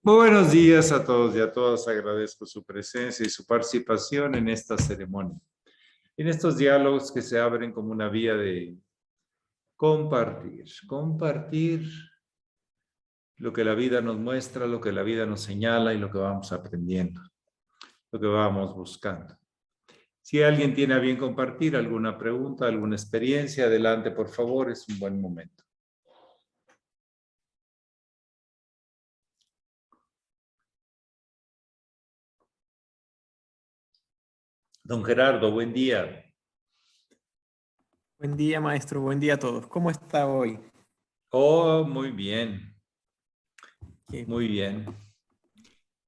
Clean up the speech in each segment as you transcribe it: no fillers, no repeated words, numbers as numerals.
Muy buenos días a todos y a todas. Agradezco su presencia y su participación en esta ceremonia. En estos diálogos que se abren como una vía de compartir lo que la vida nos muestra, lo que la vida nos señala y lo que vamos aprendiendo, lo que vamos buscando. Si alguien tiene a bien compartir alguna pregunta, alguna experiencia, adelante, por favor, es un buen momento. Don Gerardo, buen día. Buen día, maestro. Buen día a todos. ¿Cómo está hoy? Oh, muy bien. ¿Qué? Muy bien.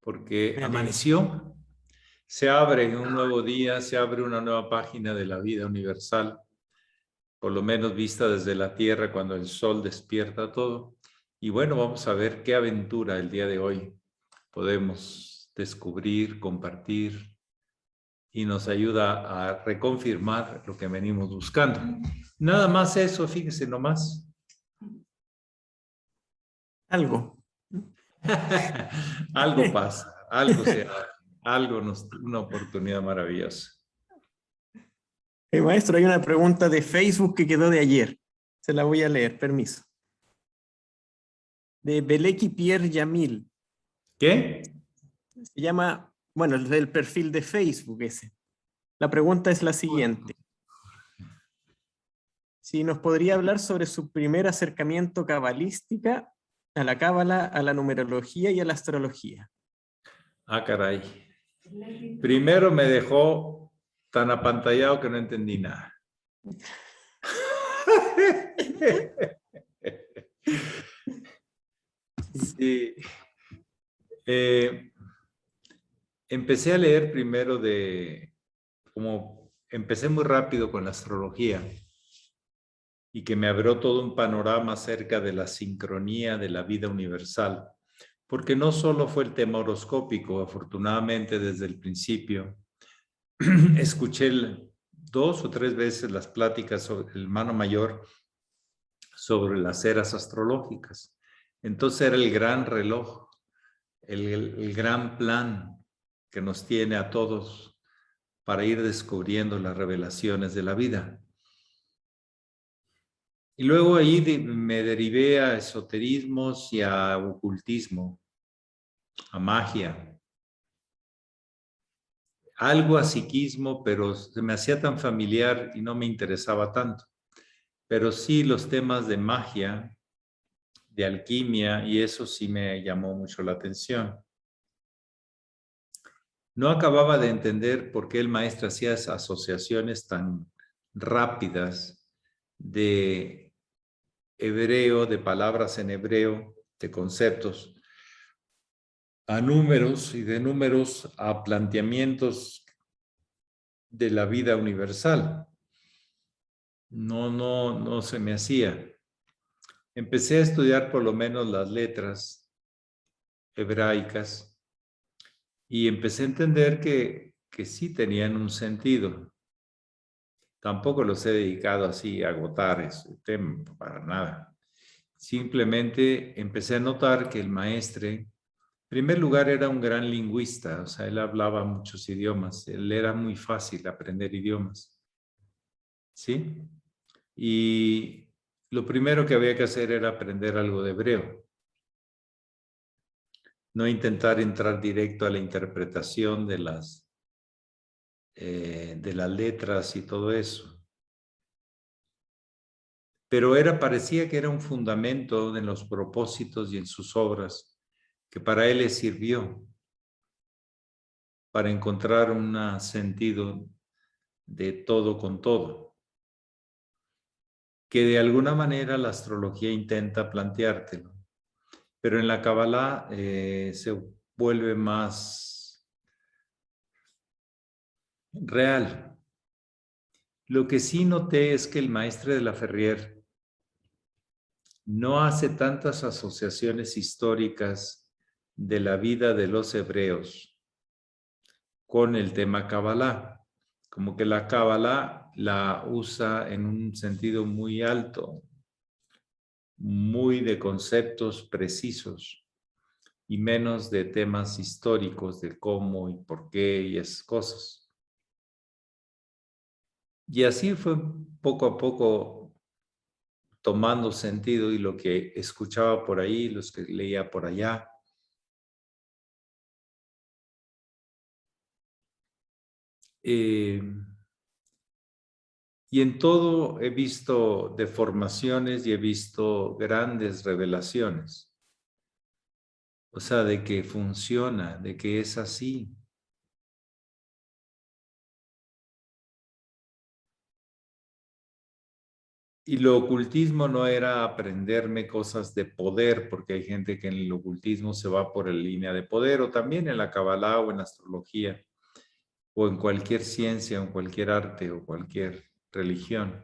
Porque Me alegro. amaneció. Se abre un nuevo día, se abre una nueva página de la vida universal, por lo menos vista desde la Tierra cuando el sol despierta todo. Y bueno, vamos a ver qué aventura el día de hoy podemos descubrir, compartir y nos ayuda a reconfirmar lo que venimos buscando. Nada más eso, fíjese nomás. Algo. Algo pasa, algo se abre, una oportunidad maravillosa. Maestro, hay una pregunta de Facebook que quedó de ayer. Se la voy a leer, permiso. De Beleki Pierre Yamil. ¿Qué? Se llama, bueno, el perfil de Facebook ese. La pregunta es la siguiente. Si nos podría hablar sobre su primer acercamiento cabalística a la cábala, a la numerología y a la astrología. Ah, caray. Primero me dejó tan apantallado que no entendí nada. Sí. Empecé a leer primero como empecé muy rápido con la astrología y que me abrió todo un panorama acerca de la sincronía de la vida universal, porque no solo fue el tema horoscópico, afortunadamente desde el principio, escuché 2 o 3 veces las pláticas sobre el hermano mayor sobre las eras astrológicas. Entonces era el gran reloj, el gran plan que nos tiene a todos para ir descubriendo las revelaciones de la vida. Y luego ahí me derivé a esoterismos y a ocultismo, a magia, algo a psiquismo, pero se me hacía tan familiar y no me interesaba tanto. Pero sí los temas de magia, de alquimia, y eso sí me llamó mucho la atención. No acababa de entender por qué el maestro hacía esas asociaciones tan rápidas de hebreo, de palabras en hebreo, de conceptos, a números y de números a planteamientos de la vida universal. No se me hacía. Empecé a estudiar por lo menos las letras hebraicas y empecé a entender que sí tenían un sentido. Tampoco los he dedicado así a agotar ese tema, para nada. Simplemente empecé a notar que el maestro, en primer lugar, era un gran lingüista, o sea, él hablaba muchos idiomas, él era muy fácil aprender idiomas, ¿sí? Y lo primero que había que hacer era aprender algo de hebreo. No intentar entrar directo a la interpretación de las letras y todo eso. Pero parecía que era un fundamento en los propósitos y en sus obras que para él le sirvió para encontrar un sentido de todo con todo, que de alguna manera la astrología intenta planteártelo, pero en la Kabbalah se vuelve más real. Lo que sí noté es que el maestre de la Ferrier no hace tantas asociaciones históricas de la vida de los hebreos con el tema Kabbalah. Como que la Kabbalah la usa en un sentido muy alto, muy de conceptos precisos. y menos de temas históricos, de cómo y por qué y esas cosas. Y así fue poco a poco tomando sentido y lo que escuchaba por ahí, los que leía por allá. Y en todo he visto deformaciones y he visto grandes revelaciones. O sea, de que funciona, de que es así. Y lo ocultismo no era aprenderme cosas de poder, porque hay gente que en el ocultismo se va por la línea de poder, o también en la Kabbalah o en astrología, o en cualquier ciencia, o en cualquier arte, o cualquier religión,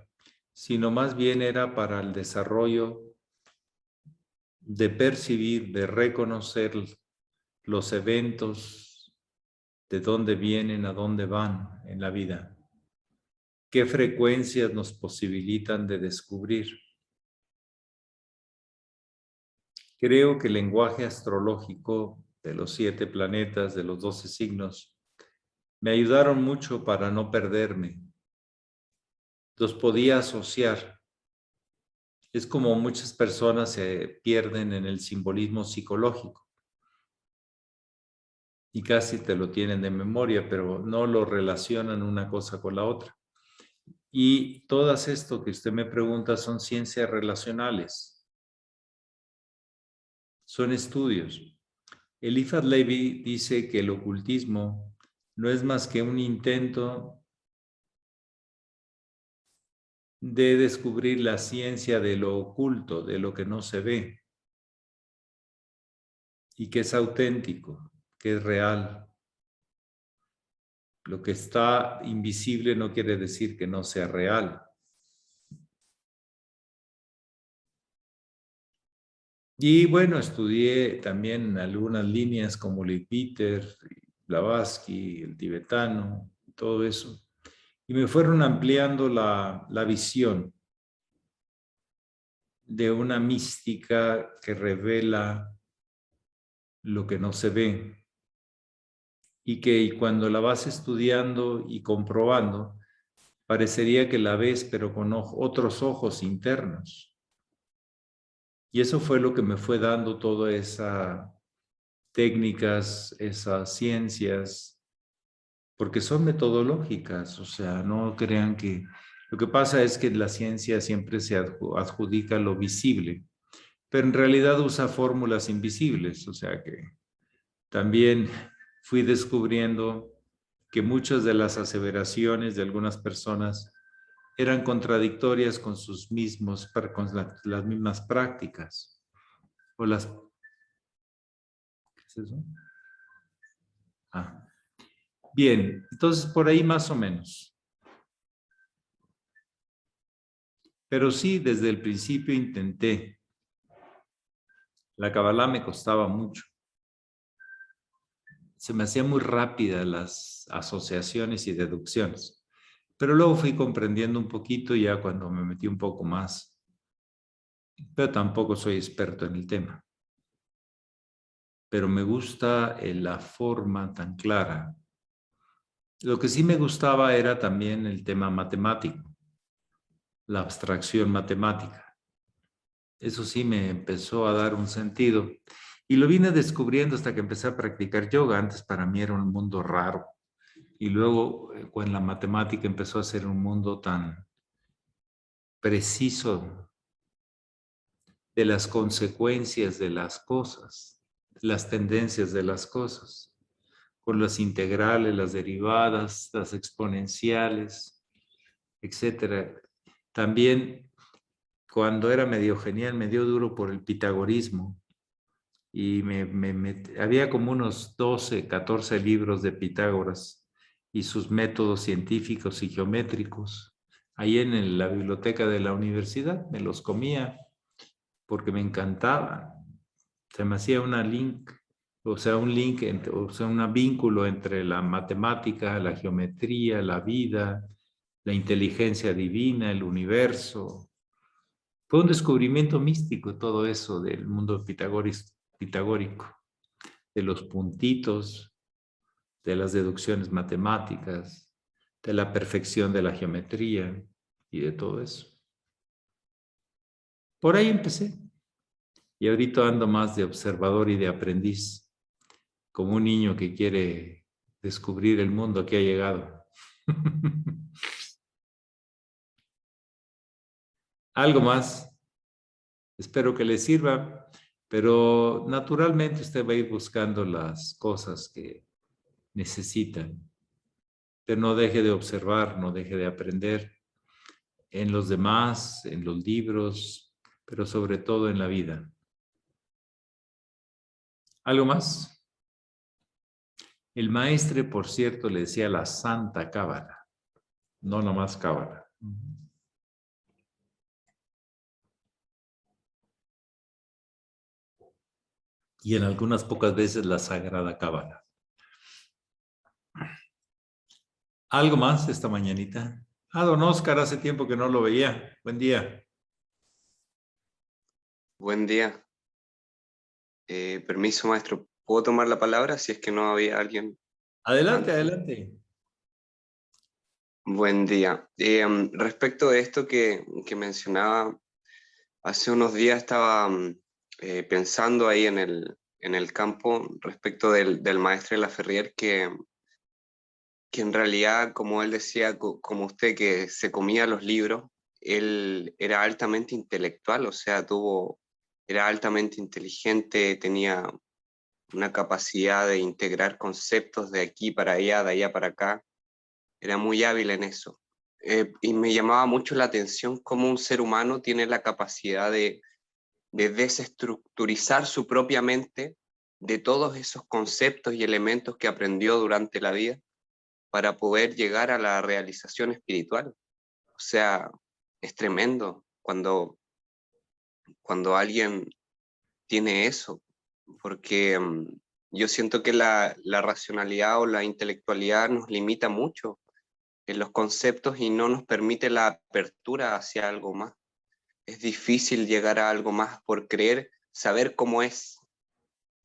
sino más bien era para el desarrollo de percibir, de reconocer los eventos, de dónde vienen, a dónde van en la vida, qué frecuencias nos posibilitan de descubrir. Creo que el lenguaje astrológico de los 7 planetas, de los 12 signos, me ayudaron mucho para no perderme. Los podía asociar. Es como muchas personas se pierden en el simbolismo psicológico y casi te lo tienen de memoria, pero no lo relacionan una cosa con la otra. Y todas esto que usted me pregunta son ciencias relacionales, son estudios. Eliphas Levi dice que el ocultismo no es más que un intento de descubrir la ciencia de lo oculto, de lo que no se ve, y que es auténtico, que es real. Lo que está invisible no quiere decir que no sea real. Y bueno, estudié también algunas líneas como Leadbeater, Blavatsky, el tibetano, todo eso. Y me fueron ampliando la visión de una mística que revela lo que no se ve y que cuando la vas estudiando y comprobando, parecería que la ves pero con otros ojos internos. Y eso fue lo que me fue dando todas esas técnicas, esas ciencias, porque son metodológicas, o sea, no crean que... Lo que pasa es que la ciencia siempre se adjudica lo visible, pero en realidad usa fórmulas invisibles, o sea que también fui descubriendo que muchas de las aseveraciones de algunas personas eran contradictorias con sus mismos, con las mismas prácticas. O las, ¿qué es eso? Ah, bien, entonces por ahí más o menos. Pero sí, desde el principio intenté. La Kabbalah me costaba mucho. Se me hacían muy rápidas las asociaciones y deducciones. Pero luego fui comprendiendo un poquito ya cuando me metí un poco más. Pero tampoco soy experto en el tema. Pero me gusta la forma tan clara. Lo que sí me gustaba era también el tema matemático, la abstracción matemática. Eso sí me empezó a dar un sentido. Y lo vine descubriendo hasta que empecé a practicar yoga. Antes para mí era un mundo raro. Y luego, cuando la matemática empezó a ser un mundo tan preciso de las consecuencias de las cosas, las tendencias de las cosas, con las integrales, las derivadas, las exponenciales, etcétera. También, cuando era medio genial, me dio duro por el pitagorismo. Y había como unos 12, 14 libros de Pitágoras y sus métodos científicos y geométricos. Ahí en la biblioteca de la universidad me los comía porque me encantaban. Se me hacía un link, o sea, un vínculo entre la matemática, la geometría, la vida, la inteligencia divina, el universo. Fue un descubrimiento místico todo eso del mundo pitagórico. de los puntitos, de las deducciones matemáticas, de la perfección de la geometría y de todo eso. Por ahí empecé. Y ahorita ando más de observador y de aprendiz, como un niño que quiere descubrir el mundo que ha llegado. Algo más. Espero que le sirva, pero naturalmente usted va a ir buscando las cosas que necesitan. Pero no deje de observar, no deje de aprender en los demás, en los libros, pero sobre todo en la vida. ¿Algo más? El maestre, por cierto, le decía la Santa Cábala, no nomás Cábala. Y en algunas pocas veces la Sagrada Cábala. ¿Algo más esta mañanita? Don Oscar, hace tiempo que no lo veía. Buen día. Buen día. Permiso, maestro. ¿Puedo tomar la palabra si es que no había alguien Adelante, antes? adelante. Buen día. Respecto de esto que mencionaba, hace unos días estaba pensando ahí en el campo respecto del maestro de la Ferrier, que en realidad, como él decía, como usted, que se comía los libros, él era altamente intelectual, o sea, era altamente inteligente, tenía una capacidad de integrar conceptos de aquí para allá, de allá para acá. Era muy hábil en eso. Y me llamaba mucho la atención cómo un ser humano tiene la capacidad de desestructurizar su propia mente de todos esos conceptos y elementos que aprendió durante la vida para poder llegar a la realización espiritual. O sea, es tremendo cuando alguien tiene eso, porque yo siento que la racionalidad o la intelectualidad nos limita mucho en los conceptos y no nos permite la apertura hacia algo más. Es difícil llegar a algo más por creer, saber cómo es,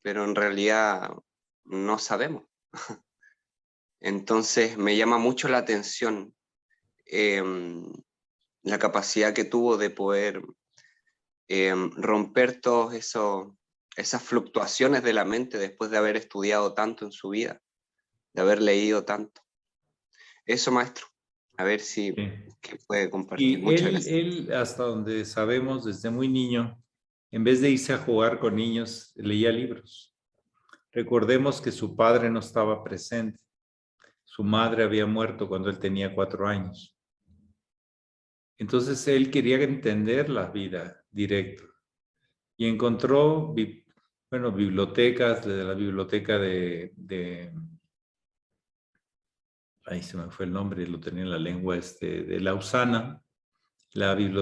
pero en realidad no sabemos. Entonces me llama mucho la atención la capacidad que tuvo de poder romper todos esas fluctuaciones de la mente después de haber estudiado tanto en su vida, de haber leído tanto. Eso, maestro, a ver si Sí. que puede compartir. Y Muchas gracias. él, hasta donde sabemos, desde muy niño, en vez de irse a jugar con niños, leía libros. Recordemos que su padre no estaba presente. Su madre había muerto cuando él tenía 4 años. Entonces él quería entender la vida directo y encontró, bibliotecas, de la biblioteca ahí se me fue el nombre, lo tenía en la lengua, de Lausana,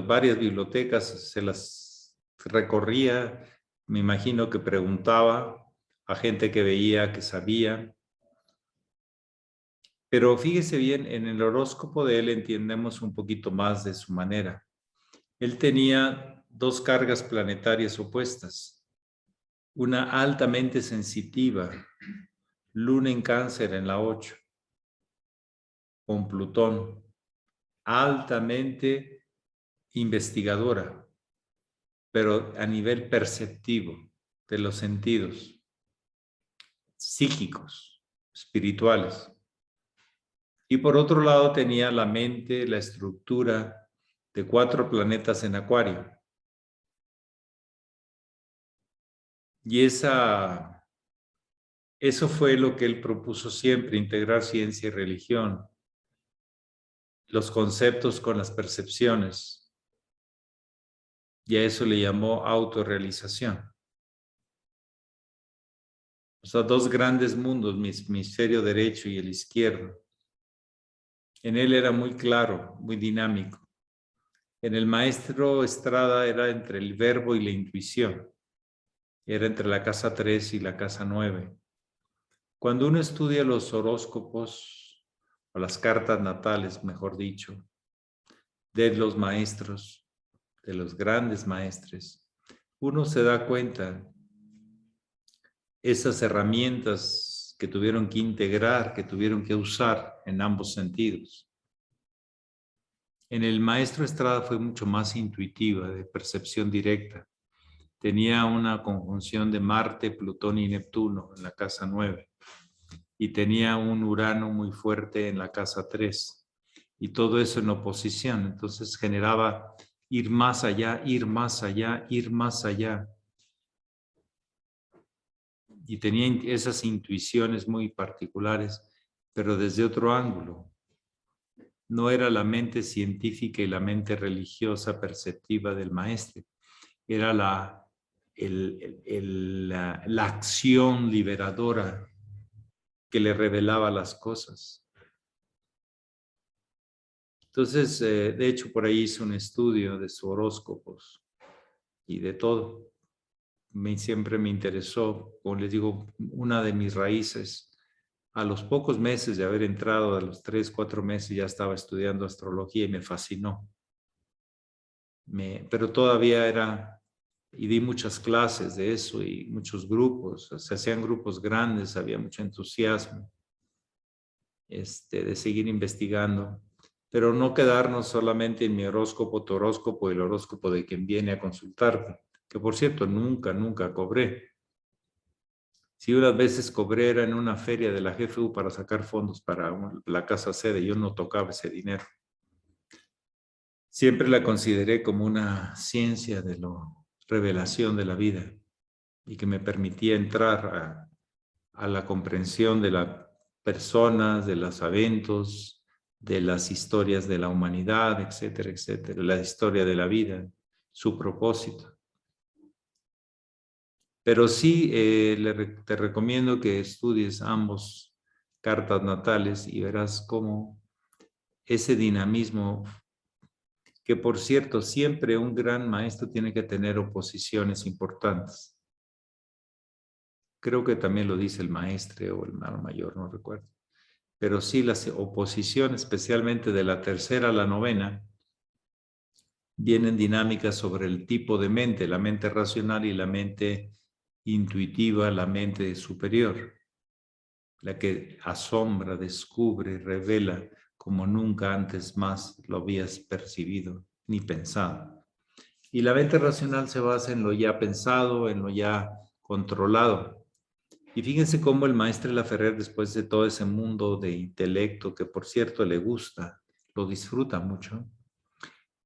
varias bibliotecas, se las recorría, me imagino que preguntaba a gente que veía, que sabía. Pero fíjese bien, en el horóscopo de él entendemos un poquito más de su manera. Él tenía 2 cargas planetarias opuestas, una altamente sensitiva, Luna en Cáncer en la 8, con Plutón, altamente investigadora, pero a nivel perceptivo, de los sentidos, psíquicos, espirituales. Y por otro lado tenía la mente, la estructura de 4 planetas en Acuario. Y eso fue lo que él propuso siempre, integrar ciencia y religión, los conceptos con las percepciones. Y a eso le llamó autorrealización. O sea, 2 grandes mundos, mi hemisferio derecho y el izquierdo. En él era muy claro, muy dinámico. En el maestro Estrada era entre el verbo y la intuición. Era entre la casa 3 y la casa 9. Cuando uno estudia los horóscopos, o las cartas natales, mejor dicho, de los maestros, de los grandes maestres, uno se da cuenta esas herramientas que tuvieron que integrar, que tuvieron que usar en ambos sentidos. En el maestro Estrada fue mucho más intuitiva, de percepción directa. Tenía una conjunción de Marte, Plutón y Neptuno en la casa 9. Y tenía un Urano muy fuerte en la casa 3. Y todo eso en oposición. Entonces generaba ir más allá, ir más allá, ir más allá. Y tenía esas intuiciones muy particulares, pero desde otro ángulo. No era la mente científica y la mente religiosa perceptiva del maestro. Era la acción liberadora que le revelaba las cosas. Entonces, de hecho, por ahí hice un estudio de sus horóscopos y de todo. Siempre me interesó, como les digo, una de mis raíces. A los pocos meses de haber entrado, a los 3, 4 meses, ya estaba estudiando astrología y me fascinó. Pero todavía y di muchas clases de eso y muchos grupos, se hacían grupos grandes, había mucho entusiasmo de seguir investigando, pero no quedarnos solamente en mi horóscopo, tu horóscopo y el horóscopo de quien viene a consultarte, que por cierto nunca cobré. Si unas veces cobré era en una feria de la GFU para sacar fondos para la casa sede, yo no tocaba ese dinero. Siempre la consideré como una ciencia de la revelación de la vida y que me permitía entrar a la comprensión de las personas, de los eventos, de las historias de la humanidad, etcétera, etcétera, la historia de la vida, su propósito. Pero sí te recomiendo que estudies ambos cartas natales y verás cómo ese dinamismo, que por cierto, siempre un gran maestro tiene que tener oposiciones importantes. Creo que también lo dice el maestre o el hermano mayor, no recuerdo. Pero sí las oposiciones, especialmente de la tercera a la novena, vienen dinámicas sobre el tipo de mente, la mente racional y la mente intuitiva, la mente superior, la que asombra, descubre, revela como nunca antes más lo habías percibido ni pensado. Y la mente racional se basa en lo ya pensado, en lo ya controlado. Y fíjense cómo el maestro Laferrer, después de todo ese mundo de intelecto, que por cierto le gusta, lo disfruta mucho,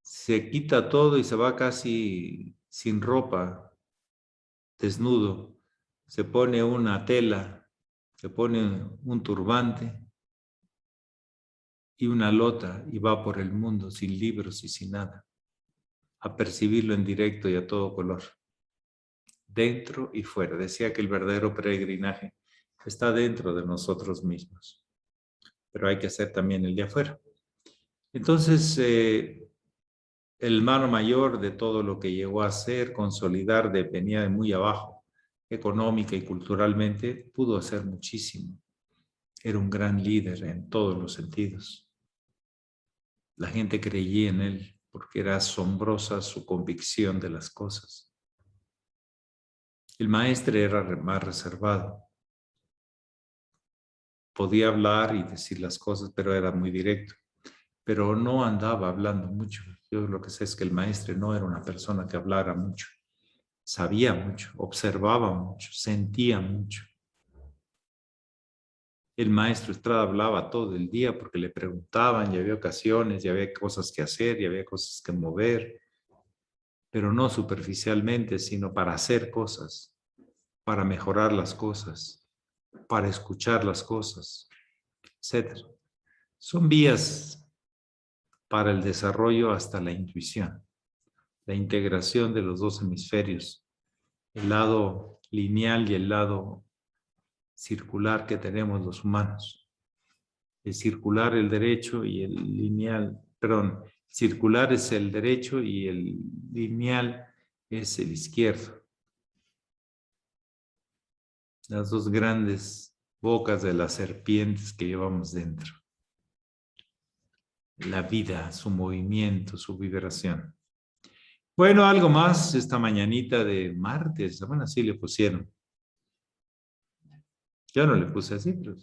se quita todo y se va casi sin ropa, desnudo, se pone una tela, se pone un turbante y una lota y va por el mundo sin libros y sin nada, a percibirlo en directo y a todo color, dentro y fuera. Decía que el verdadero peregrinaje está dentro de nosotros mismos, pero hay que hacer también el de afuera. Entonces, el hermano mayor de todo lo que llegó a hacer, consolidar, venía de muy abajo, económica y culturalmente, pudo hacer muchísimo. Era un gran líder en todos los sentidos. La gente creía en él porque era asombrosa su convicción de las cosas. El maestro era más reservado. Podía hablar y decir las cosas, pero era muy directo. Pero no andaba hablando mucho. Yo lo que sé es que el maestro no era una persona que hablara mucho. Sabía mucho, observaba mucho, sentía mucho. El maestro Estrada hablaba todo el día porque le preguntaban y había ocasiones y había cosas que hacer y había cosas que mover, pero no superficialmente, sino para hacer cosas, para mejorar las cosas, para escuchar las cosas, etc. Son vías para el desarrollo hasta la intuición, la integración de los dos hemisferios, el lado lineal y el lado circular que tenemos los humanos. El circular el derecho y el lineal, perdón, circular es el derecho y el lineal es el izquierdo. Las dos grandes bocas de las serpientes que llevamos dentro. La vida, su movimiento, su vibración. Bueno, algo más esta mañanita de martes. Bueno, así le pusieron. Yo no le puse así, pero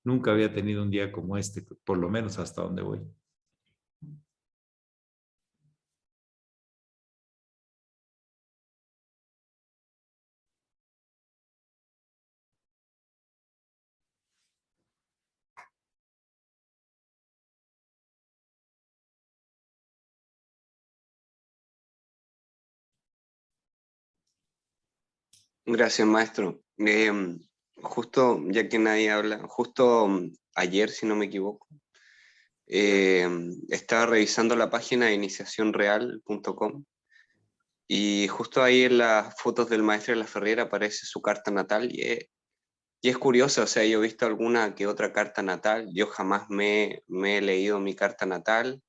nunca había tenido un día como este, por lo menos hasta donde voy. Gracias, maestro. Justo, ya que nadie habla, justo ayer, si no me equivoco, estaba revisando la página de iniciacionreal.com y justo ahí en las fotos del maestro de la Ferrera aparece su carta natal y es curioso, o sea, yo he visto alguna que otra carta natal, yo jamás me he leído mi carta natal,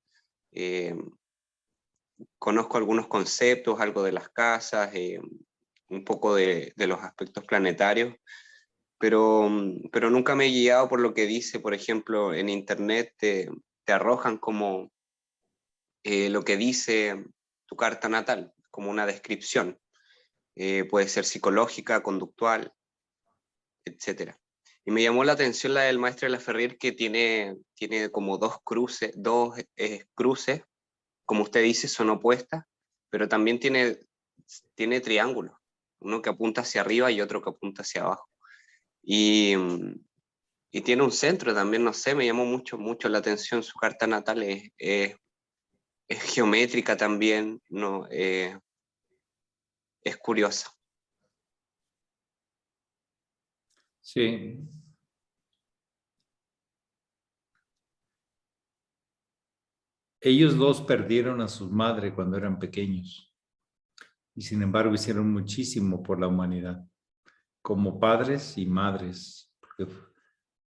eh, conozco algunos conceptos, algo de las casas, un poco de los aspectos planetarios, pero nunca me he guiado por lo que dice, por ejemplo, en internet te arrojan como lo que dice tu carta natal, como una descripción. Puede ser psicológica, conductual, etcétera. Y me llamó la atención la del maestro de la Ferrer que tiene como dos cruces, como usted dice, son opuestas, pero también tiene triángulos, uno que apunta hacia arriba y otro que apunta hacia abajo. Y, y tiene un centro también, no sé, me llamó mucho la atención, su carta natal es geométrica también, ¿no? Es curiosa. Sí. Ellos dos perdieron a su madre cuando eran pequeños y sin embargo hicieron muchísimo por la humanidad, como padres y madres, porque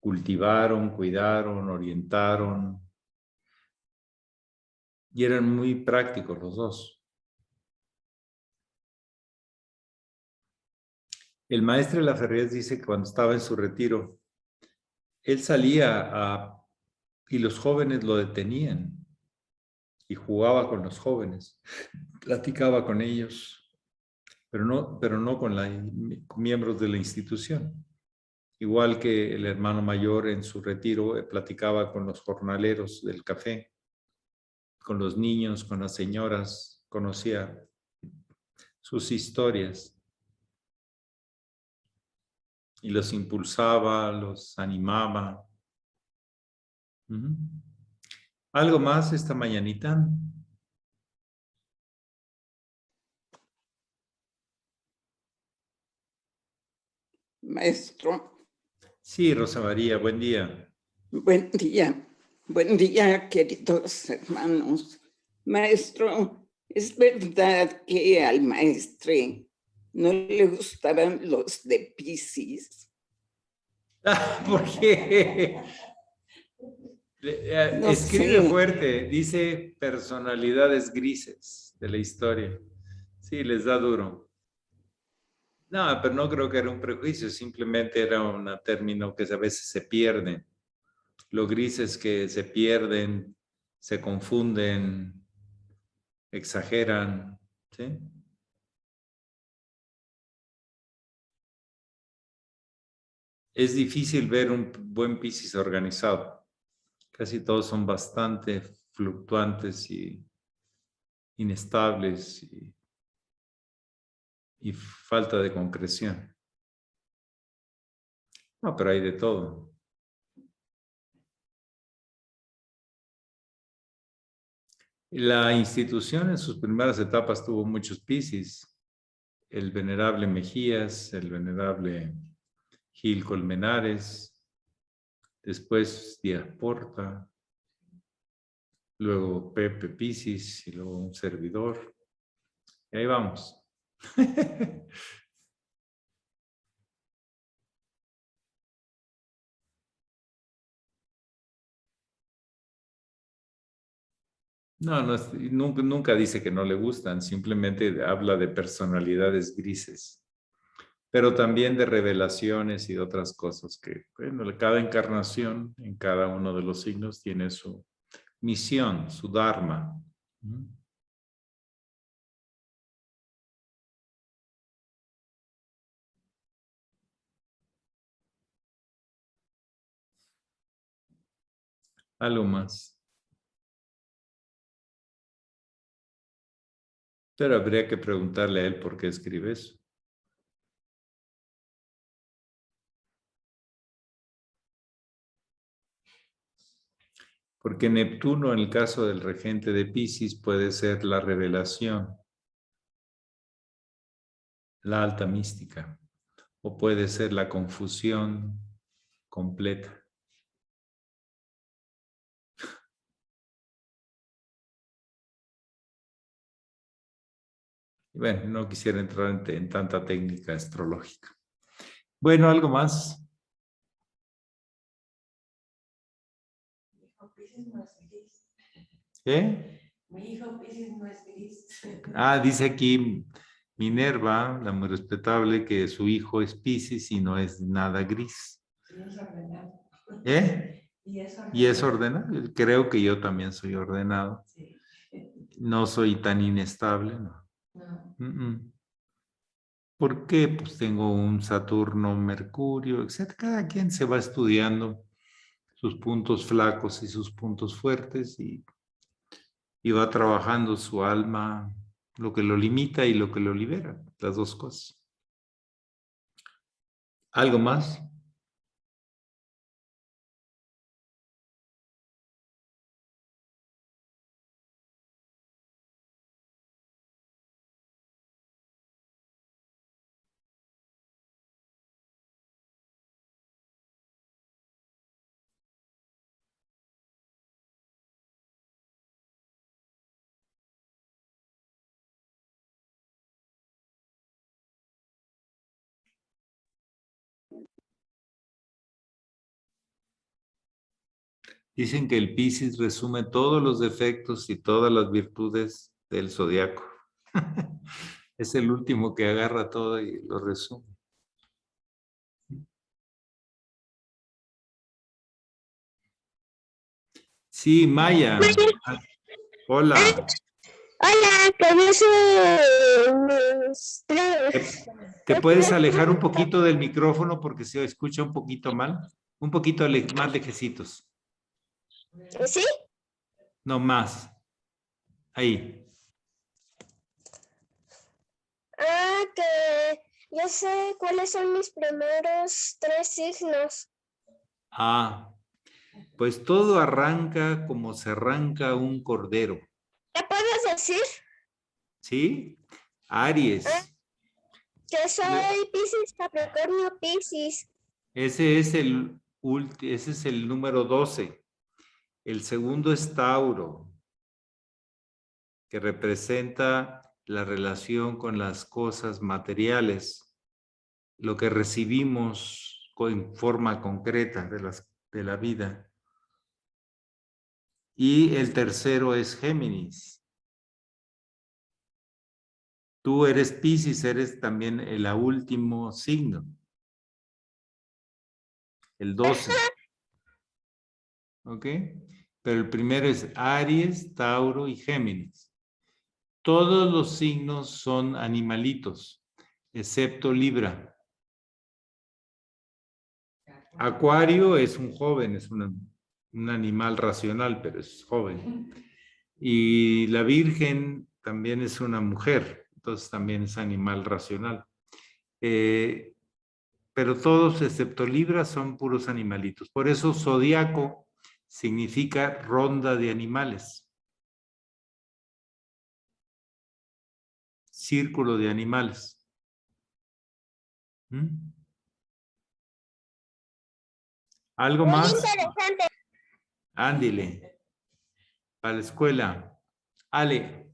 cultivaron, cuidaron, orientaron y eran muy prácticos los dos. El maestro de la Ferrez dice que cuando estaba en su retiro, él y los jóvenes lo detenían y jugaba con los jóvenes, platicaba con ellos, pero no con miembros de la institución. Igual que el hermano mayor en su retiro platicaba con los jornaleros del café, con los niños, con las señoras, conocía sus historias y los impulsaba, los animaba. Ujú. ¿Algo más esta mañanita? Maestro, Sí, Rosa María, buen día. buen día. Buen día, queridos hermanos. Maestro, ¿es verdad que al maestre no le gustaban los de Piscis? ¿Por qué? No Escribe sé, fuerte, dice personalidades grises de la historia. Sí, les da duro. No, pero no creo que era un prejuicio, simplemente era un término que a veces se pierde. Lo grises que se pierden, se confunden, exageran, ¿sí? Es difícil ver un buen Piscis organizado. Casi todos son bastante fluctuantes y inestables y falta de concreción. No, pero hay de todo. La institución en sus primeras etapas tuvo muchos Piscis. El venerable Mejías, el venerable Gil Colmenares, después Díaz Porta, luego Pepe Piscis y luego un servidor. Y ahí vamos. No, nunca dice que no le gustan, simplemente habla de personalidades grises, pero también de revelaciones y de otras cosas que, bueno, cada encarnación en cada uno de los signos tiene su misión, su dharma. Algo más. Pero habría que preguntarle a él por qué escribe eso. Porque Neptuno, en el caso del regente de Piscis, puede ser la revelación, la alta mística, o puede ser la confusión completa. Bueno, no quisiera entrar en tanta técnica astrológica. Bueno, ¿algo más? ¿Qué? Mi hijo Piscis no es gris. Dice aquí Minerva, la muy respetable, que su hijo es Piscis y no es nada gris. Y es ordenado. ¿Eh? Y es ordenado. Y es ordenado. Creo que yo también soy ordenado. Sí. No soy tan inestable, ¿no? No. ¿Por qué? Pues tengo un Saturno, Mercurio, etc. Cada quien se va estudiando sus puntos flacos y sus puntos fuertes y va trabajando su alma, lo que lo limita y lo que lo libera, las dos cosas. ¿Algo más? Dicen que el Piscis resume todos los defectos y todas las virtudes del zodiaco. Es el último que agarra todo y lo resume. Sí, Maya. Hola. Hola, conoce mis ¿Te puedes alejar un poquito del micrófono porque se escucha un poquito mal? Un poquito más lejecitos. ¿Sí? No más. Ahí. Que yo sé cuáles son mis primeros 3 signos. Pues todo arranca como se arranca un cordero. ¿Qué puedes decir? ¿Sí? Aries. Que soy Piscis, Capricornio, Piscis. Ese es el número 12. El segundo es Tauro, que representa la relación con las cosas materiales, lo que recibimos en forma concreta de la vida. Y el tercero es Géminis. Tú eres Piscis, eres también el último signo. El 12. ¿Ok? Pero el primero es Aries, Tauro y Géminis. Todos los signos son animalitos, excepto Libra. Acuario es un joven, es un animal racional, pero es joven. Y la Virgen también es una mujer, entonces también es animal racional. Pero todos, excepto Libra, son puros animalitos. Por eso zodiaco significa ronda de animales. Círculo de animales. ¿Algo Muy más? interesante. Ándile. Para la escuela. Ale.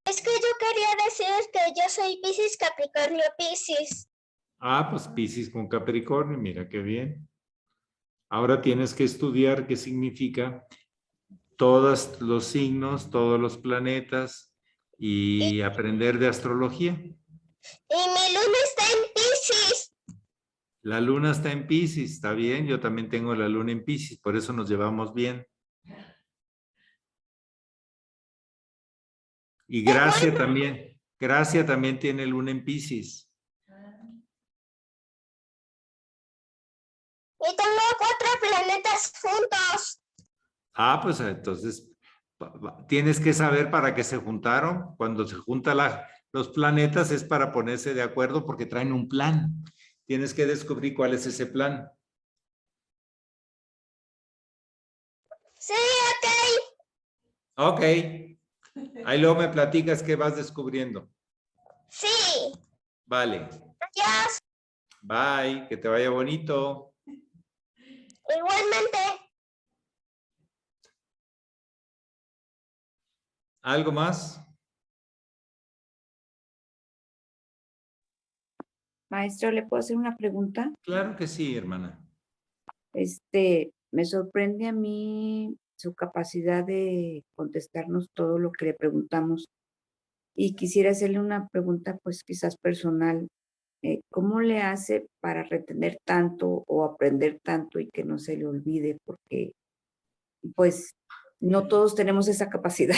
Es que yo quería decir que yo soy Piscis, Capricornio, Piscis. Pues Piscis con Capricornio, mira qué bien. Ahora tienes que estudiar qué significa todos los signos, todos los planetas y aprender de astrología. Y mi luna está en Piscis. La luna está en Piscis, está bien, yo también tengo la luna en Piscis, por eso nos llevamos bien. Y Gracia también, Gracia también tiene luna en Piscis. Y tengo 4 planetas juntos. Ah, pues entonces tienes que saber para qué se juntaron. Cuando se juntan los planetas es para ponerse de acuerdo porque traen un plan. Tienes que descubrir cuál es ese plan. Sí, ok. Ok. Ahí luego me platicas qué vas descubriendo. Sí. Vale. Adiós. Bye. Que te vaya bonito. Igualmente. ¿Algo más? Maestro, ¿le puedo hacer una pregunta? Claro que sí, hermana. Me sorprende a mí su capacidad de contestarnos todo lo que le preguntamos. Y quisiera hacerle una pregunta, pues quizás personal. ¿Cómo le hace para retener tanto o aprender tanto y que no se le olvide? Porque, pues, no todos tenemos esa capacidad.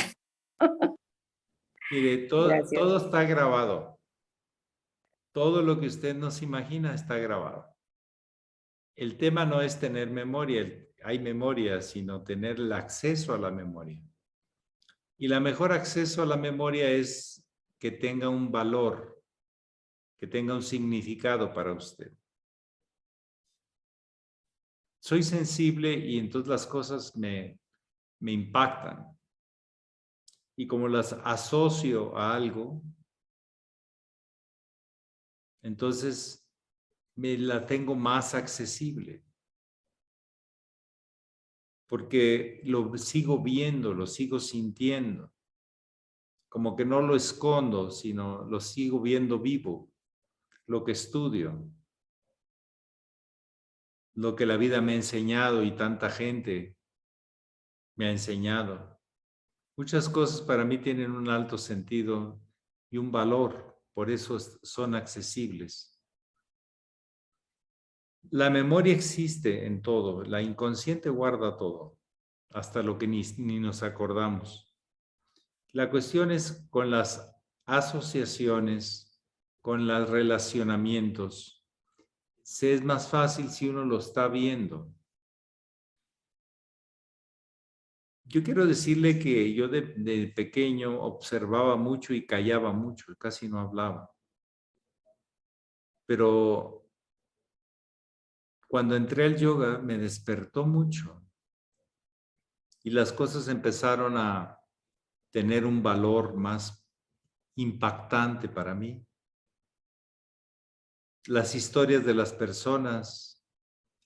Mire, Gracias. todo está grabado. Todo lo que usted no se imagina está grabado. El tema no es tener memoria, hay memoria, sino tener el acceso a la memoria. Y la mejor acceso a la memoria es que tenga un valor, que tenga un significado para usted. Soy sensible y entonces las cosas me impactan. Y como las asocio a algo, entonces me la tengo más accesible. Porque lo sigo viendo, lo sigo sintiendo. Como que no lo escondo, sino lo sigo viendo vivo. Lo que estudio. Lo que la vida me ha enseñado y tanta gente me ha enseñado. Muchas cosas para mí tienen un alto sentido y un valor, por eso son accesibles. La memoria existe en todo, la inconsciente guarda todo, hasta lo que ni nos acordamos. La cuestión es con las asociaciones, con los relacionamientos. Es más fácil si uno lo está viendo. Yo quiero decirle que yo de pequeño observaba mucho y callaba mucho, casi no hablaba. Pero cuando entré al yoga me despertó mucho y las cosas empezaron a tener un valor más impactante para mí. Las historias de las personas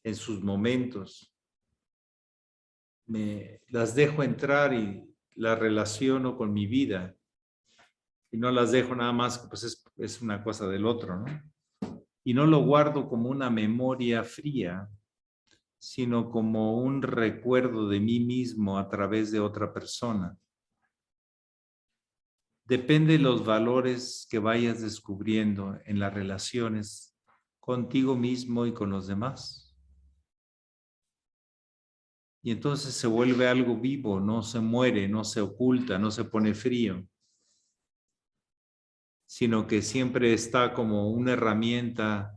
en sus momentos, las dejo entrar y las relaciono con mi vida. Y no las dejo nada más, pues es una cosa del otro, ¿no? Y no lo guardo como una memoria fría, sino como un recuerdo de mí mismo a través de otra persona. Depende de los valores que vayas descubriendo en las relaciones contigo mismo y con los demás. Y entonces se vuelve algo vivo, no se muere, no se oculta, no se pone frío, sino que siempre está como una herramienta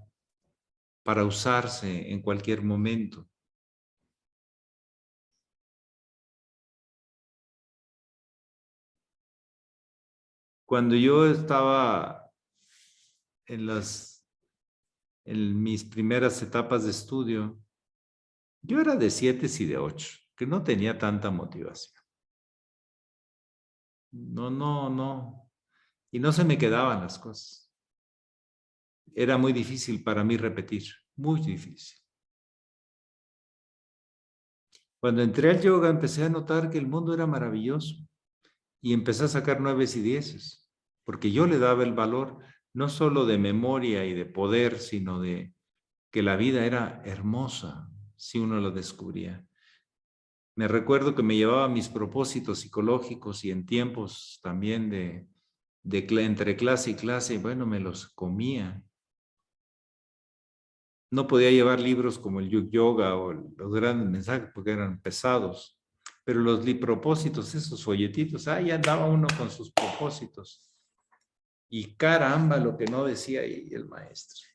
para usarse en cualquier momento. Cuando yo estaba en mis primeras etapas de estudio, yo era de 7 y de 8, que no tenía tanta motivación. No. Y no se me quedaban las cosas. Era muy difícil para mí repetir, muy difícil. Cuando entré al yoga empecé a notar que el mundo era maravilloso y empecé a sacar 9 y 10, porque yo le daba el valor no solo de memoria y de poder, sino de que la vida era hermosa si uno lo descubría. Me recuerdo que me llevaba mis propósitos psicológicos y en tiempos también entre clase y clase, bueno, me los comía. No podía llevar libros como el Yoga o los grandes mensajes porque eran pesados, pero los propósitos, esos folletitos, ahí andaba uno con sus propósitos. Y caramba, lo que no decía ahí el maestro.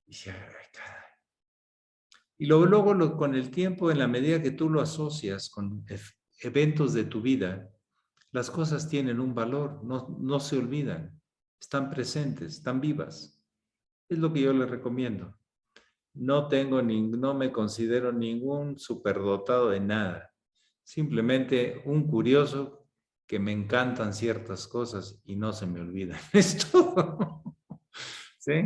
Y decía, ay, caray. Y luego con el tiempo, en la medida que tú lo asocias con eventos de tu vida, las cosas tienen un valor, no se olvidan, están presentes, están vivas. Es lo que yo les recomiendo. No me considero ningún superdotado de nada. Simplemente un curioso que me encantan ciertas cosas y no se me olvidan. Es todo. ¿Sí?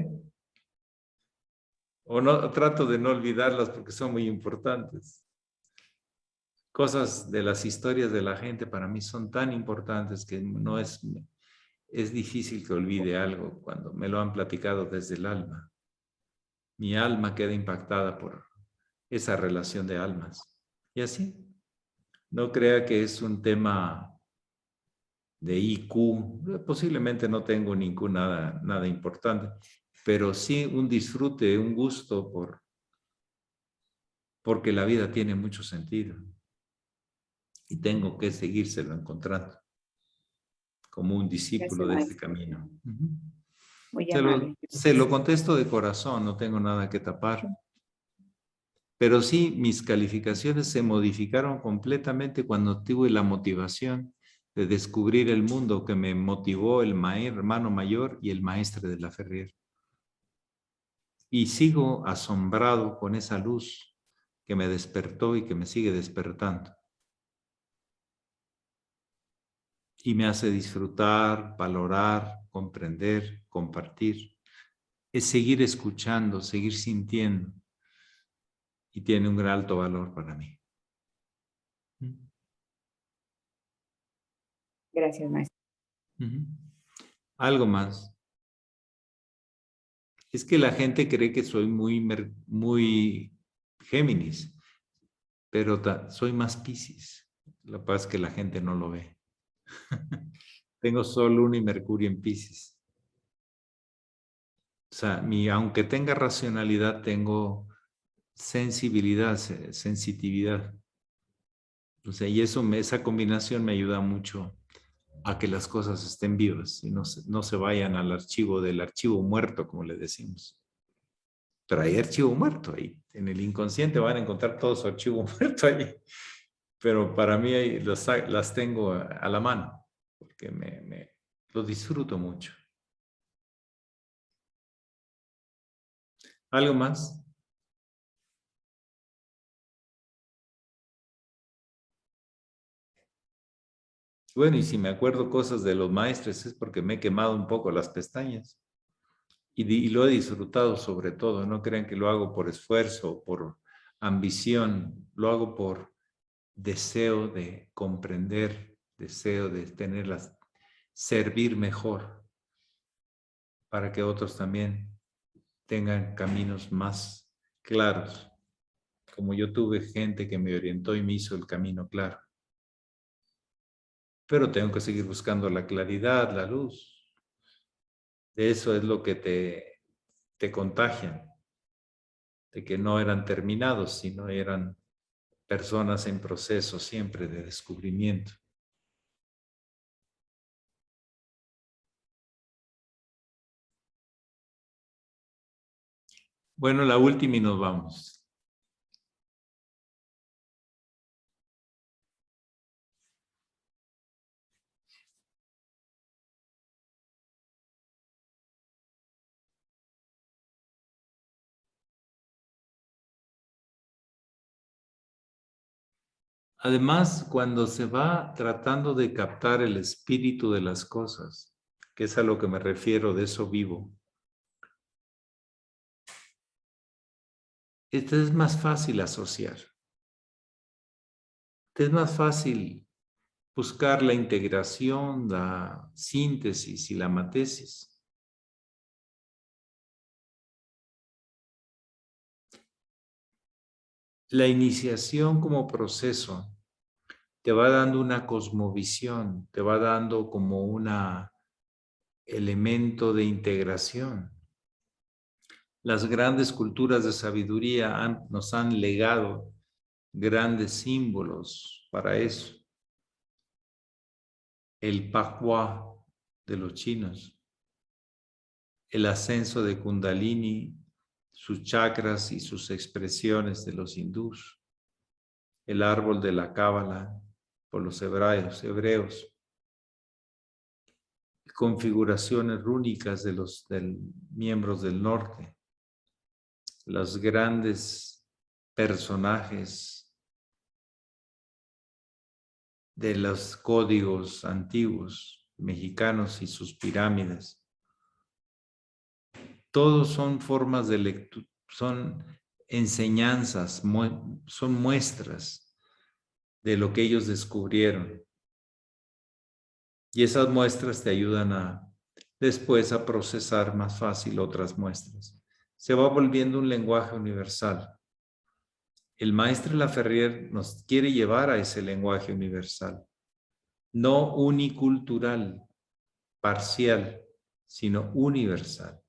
O no, trato de no olvidarlas porque son muy importantes. Cosas de las historias de la gente para mí son tan importantes que no es difícil que olvide algo cuando me lo han platicado desde el alma. Mi alma queda impactada por esa relación de almas. Y así, no crea que es un tema de IQ. Posiblemente no tengo nada importante, pero sí un disfrute, un gusto porque la vida tiene mucho sentido. Y tengo que seguírselo encontrando como un discípulo de este camino. Muy amable. Se lo contesto de corazón, no tengo nada que tapar. Pero sí, mis calificaciones se modificaron completamente cuando tuve la motivación de descubrir el mundo que me motivó el hermano mayor y el maestre de la Ferrier. Y sigo asombrado con esa luz que me despertó y que me sigue despertando. Y me hace disfrutar, valorar, comprender, compartir. Es seguir escuchando, seguir sintiendo. Y tiene un gran alto valor para mí. Gracias, maestro. Algo más. Es que la gente cree que soy muy Géminis, pero soy más Piscis. Lo que pasa es que la gente no lo ve. Tengo Sol, Luna y Mercurio en Piscis. O sea, aunque tenga racionalidad, tengo sensibilidad, sensitividad. O sea, y esa combinación me ayuda mucho a que las cosas estén vivas y no se vayan al del archivo muerto, como le decimos. Pero hay archivo muerto ahí. En el inconsciente van a encontrar todo su archivo muerto ahí. Pero para mí las tengo a la mano, porque lo disfruto mucho. ¿Algo más? Bueno, y si me acuerdo cosas de los maestros es porque me he quemado un poco las pestañas. Y lo he disfrutado sobre todo. No crean que lo hago por esfuerzo, por ambición. Lo hago por deseo de comprender, deseo de servir mejor para que otros también tengan caminos más claros. Como yo tuve gente que me orientó y me hizo el camino claro. Pero tengo que seguir buscando la claridad, la luz. Eso es lo que te contagian. De que no eran terminados, sino eran personas en proceso siempre de descubrimiento. Bueno, la última y nos vamos. Además, cuando se va tratando de captar el espíritu de las cosas, que es a lo que me refiero, de eso vivo, es más fácil asociar. Es más fácil buscar la integración, la síntesis y la matesis. La iniciación como proceso te va dando una cosmovisión, te va dando como un elemento de integración. Las grandes culturas de sabiduría nos han legado grandes símbolos para eso. El Pahua de los chinos, el ascenso de Kundalini sus chakras y sus expresiones de los hindús, el árbol de la cábala por los hebreos, configuraciones rúnicas de los miembros del norte, los grandes personajes de los códigos antiguos mexicanos y sus pirámides. Todos son formas de lectura, son enseñanzas, son muestras de lo que ellos descubrieron. Y esas muestras te ayudan después a procesar más fácil otras muestras. Se va volviendo un lenguaje universal. El maestro Laferrier nos quiere llevar a ese lenguaje universal, no unicultural, parcial, sino universal.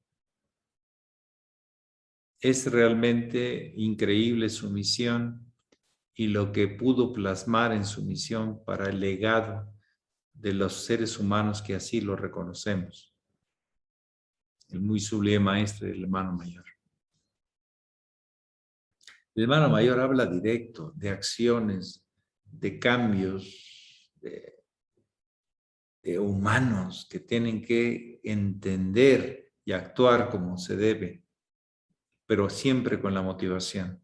Es realmente increíble su misión y lo que pudo plasmar en su misión para el legado de los seres humanos que así lo reconocemos. El muy sublime maestro del hermano mayor. El hermano mayor habla directo de acciones, de cambios, de humanos que tienen que entender y actuar como se debe, pero siempre con la motivación.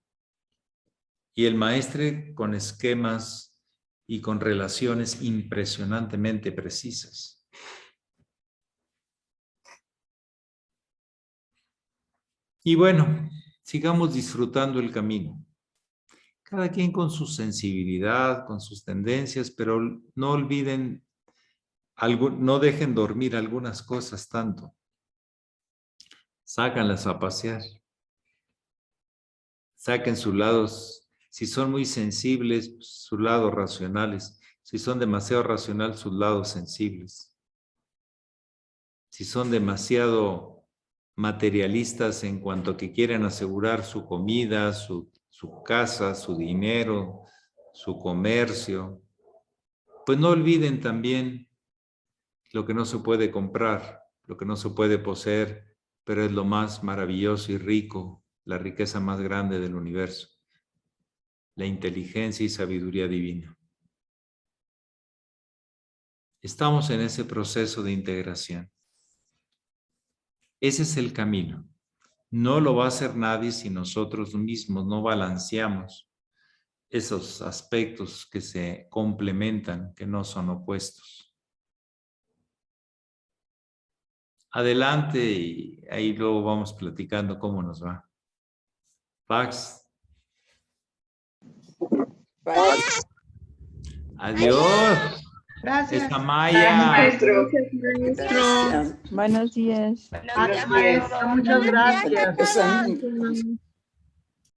Y el maestro con esquemas y con relaciones impresionantemente precisas. Y bueno, sigamos disfrutando el camino. Cada quien con su sensibilidad, con sus tendencias, pero no olviden, no dejen dormir algunas cosas tanto. Sácanlas a pasear. Saquen sus lados, si son muy sensibles, sus lados racionales. Si son demasiado racionales, sus lados sensibles. Si son demasiado materialistas en cuanto a que quieren asegurar su comida, su casa, su dinero, su comercio, pues no olviden también lo que no se puede comprar, lo que no se puede poseer, pero es lo más maravilloso y rico, la riqueza más grande del universo, la inteligencia y sabiduría divina. Estamos en ese proceso de integración. Ese es el camino. No lo va a hacer nadie si nosotros mismos no balanceamos esos aspectos que se complementan, que no son opuestos. Adelante y ahí luego vamos platicando cómo nos va. Pax. Paz. Adiós. Gracias. Esta Maya. Gracias. Buenos días. Buenos días, Muchas gracias. Gracias.